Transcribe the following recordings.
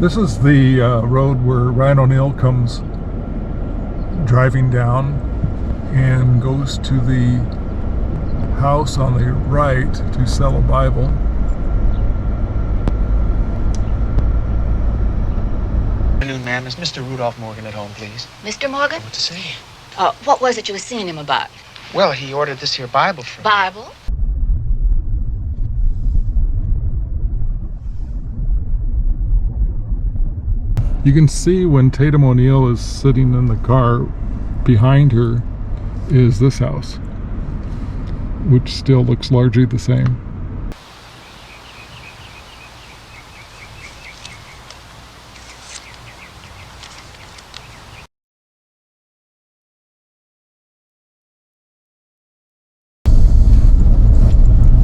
This is the road where Ryan O'Neal comes driving down and goes to the house on the right to sell a Bible. Good afternoon, ma'am. Is Mr. Rudolph Morgan at home, please? Mr. Morgan? What to say? What was it you were seeing him about? Well, he ordered this here Bible from me. Bible? You can see when Tatum O'Neal is sitting in the car, behind her is this house, which still looks largely the same.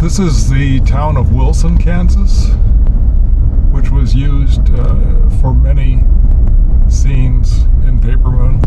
This is the town of Wilson, Kansas, which was used for many scenes in Paper Moon.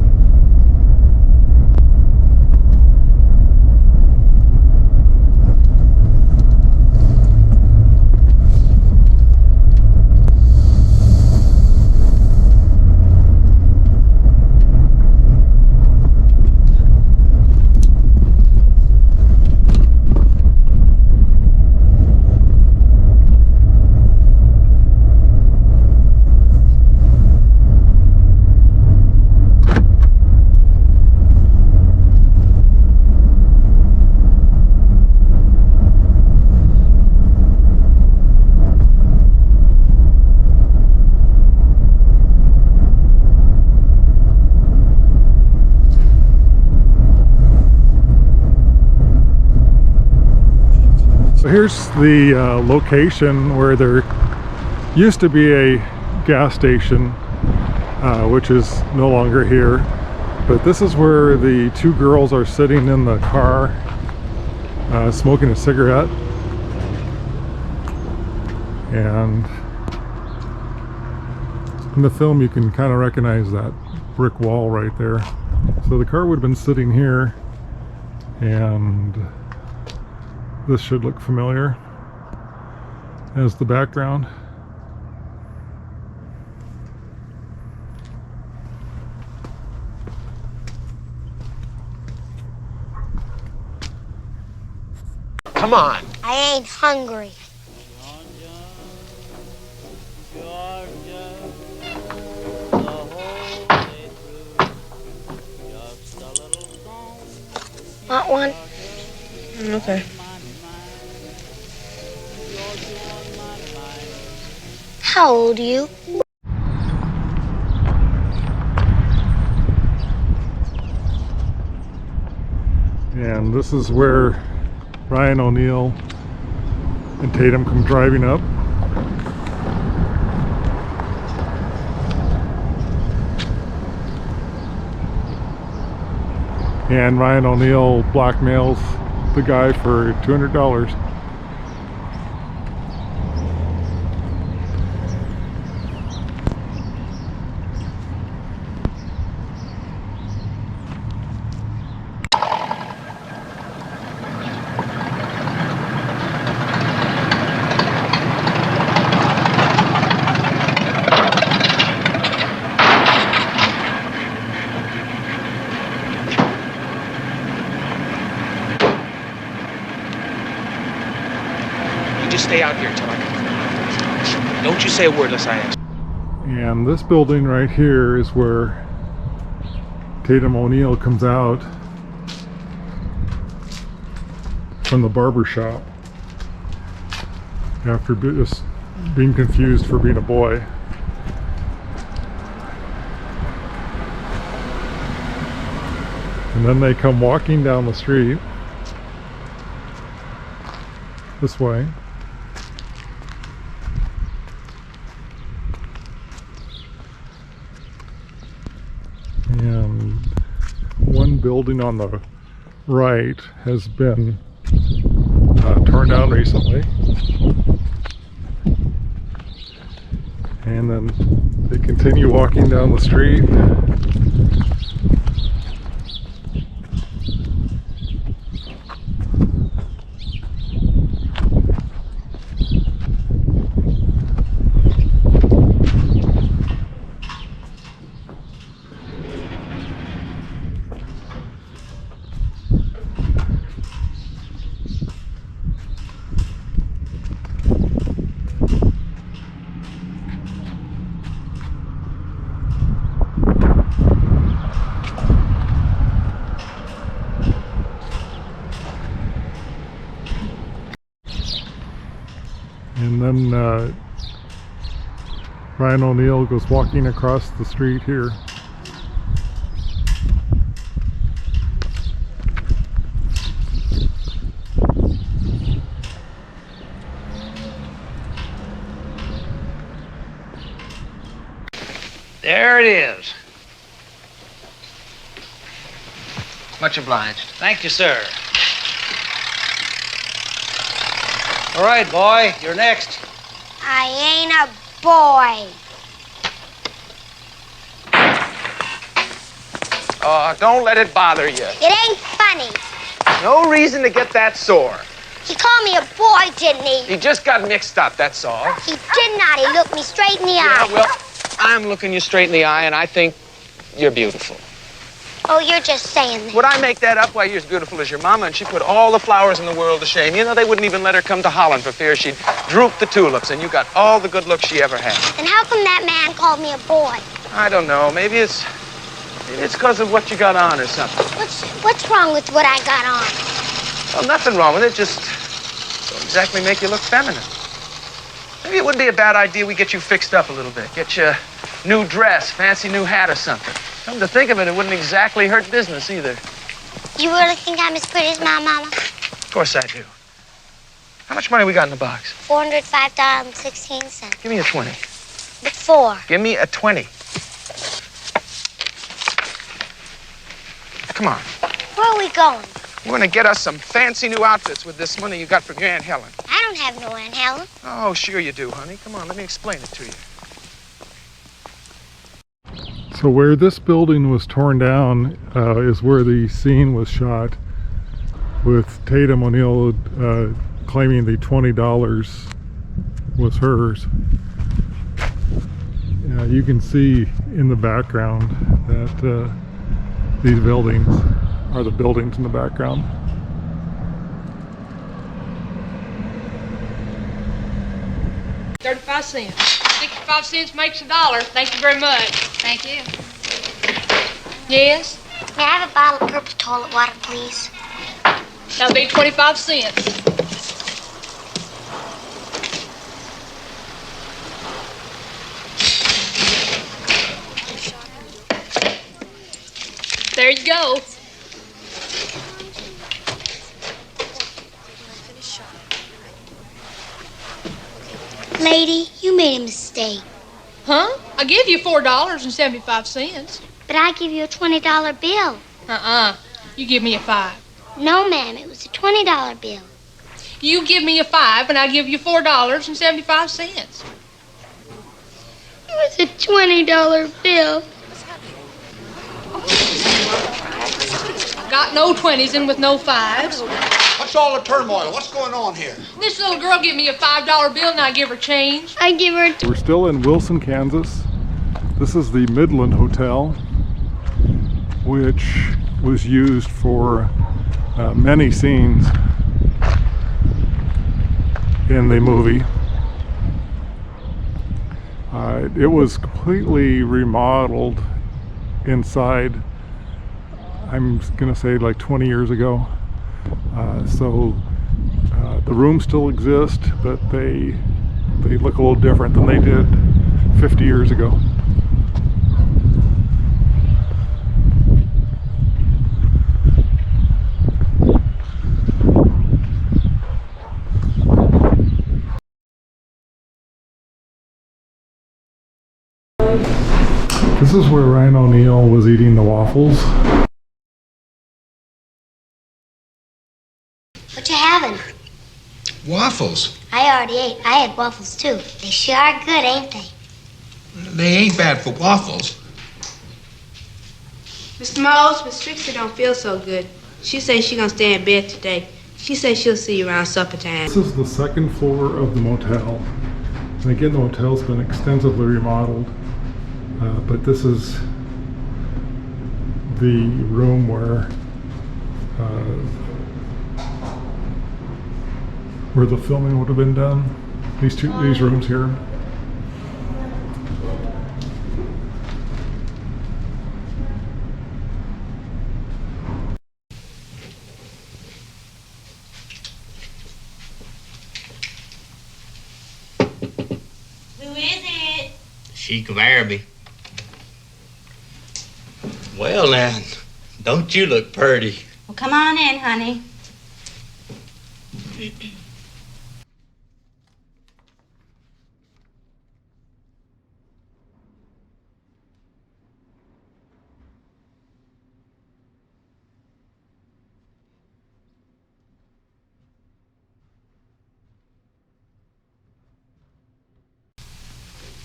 So here's the location where there used to be a gas station, which is no longer here. But this is where the two girls are sitting in the car, smoking a cigarette. And in the film you can kind of recognize that brick wall right there. So the car would have been sitting here, and this should look familiar as the background. Come on. I ain't hungry. Want one? Okay. How old are you? And this is where Ryan O'Neal and Tatum come driving up. And Ryan O'Neal blackmails the guy for $200. Just stay out here till I come. Don't you say a word unless I ask. And this building right here is where Tatum O'Neal comes out from the barber shop after just being confused for being a boy. And then they come walking down the street this way. And one building on the right has been torn down recently. And then they continue walking down the street. then Ryan O'Neal goes walking across the street here. There it is. Much obliged. Thank you, sir. All right, boy, you're next. I ain't a boy. Don't let it bother you. It ain't funny. No reason to get that sore. He called me a boy, didn't he? He just got mixed up, that's all. He did not. He looked me straight in the eye. Yeah, well, I'm looking you straight in the eye, and I think you're beautiful. Oh, you're just saying that. Would I make that up? Why, you're as beautiful as your mama, and she put all the flowers in the world to shame. You know, they wouldn't even let her come to Holland for fear she'd droop the tulips, and you got all the good looks she ever had. Then how come that man called me a boy? I don't know. Maybe it's because of what you got on or something. What's wrong with what I got on? Well, nothing wrong with it. Just don't exactly make you look feminine. Maybe it wouldn't be a bad idea we get you fixed up a little bit. Get you a new dress, fancy new hat or something. Come to think of it, it wouldn't exactly hurt business either. You really think I'm as pretty as my mama? Of course I do. How much money we got in the box? $405.16. Give me a 20. But 4. Give me a 20. Come on. Where are we going? We're gonna get us some fancy new outfits with this money you got from your Aunt Helen. I don't have no Aunt Helen. Oh, sure you do, honey. Come on, let me explain it to you. So where this building was torn down is where the scene was shot, with Tatum O'Neal claiming the $20 was hers. You can see in the background that these buildings are the buildings in the background. $0.35. 65 cents makes $1. Thank you very much. Thank you. Yes? May I have a bottle of purple toilet water, please? That'll be 25 cents. There you go. Lady, you made a mistake. Huh? I give you $4.75. But I give you a $20 bill. You give me a 5. No, ma'am, it was a $20 bill. You give me a 5 and I give you $4.75. It was a $20 bill. Got no 20s in with no 5s. What's all the turmoil? What's going on here? This little girl give me a $5 bill and I give her change. I give her We're still in Wilson, Kansas. This is the Midland Hotel, which was used for many scenes in the movie. It was completely remodeled inside, I'm gonna say like 20 years ago. So the rooms still exist, but they look a little different than they did 50 years ago. This is where Ryan O'Neal was eating the waffles. What you having? Waffles. I already ate. I had waffles too. They sure are good, ain't they? They ain't bad for waffles. Mr. Mose, Miss Trixie don't feel so good. She says she gonna stay in bed today. She says she'll see you around supper time. This is the second floor of the motel. And again, the motel's been extensively remodeled. But this is the room where the filming would have been done. These rooms here. cheek of Araby. Well, now, don't you look purty? Well, come on in, honey.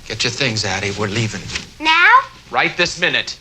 Get your things, Addie. We're leaving. Now? Right this minute.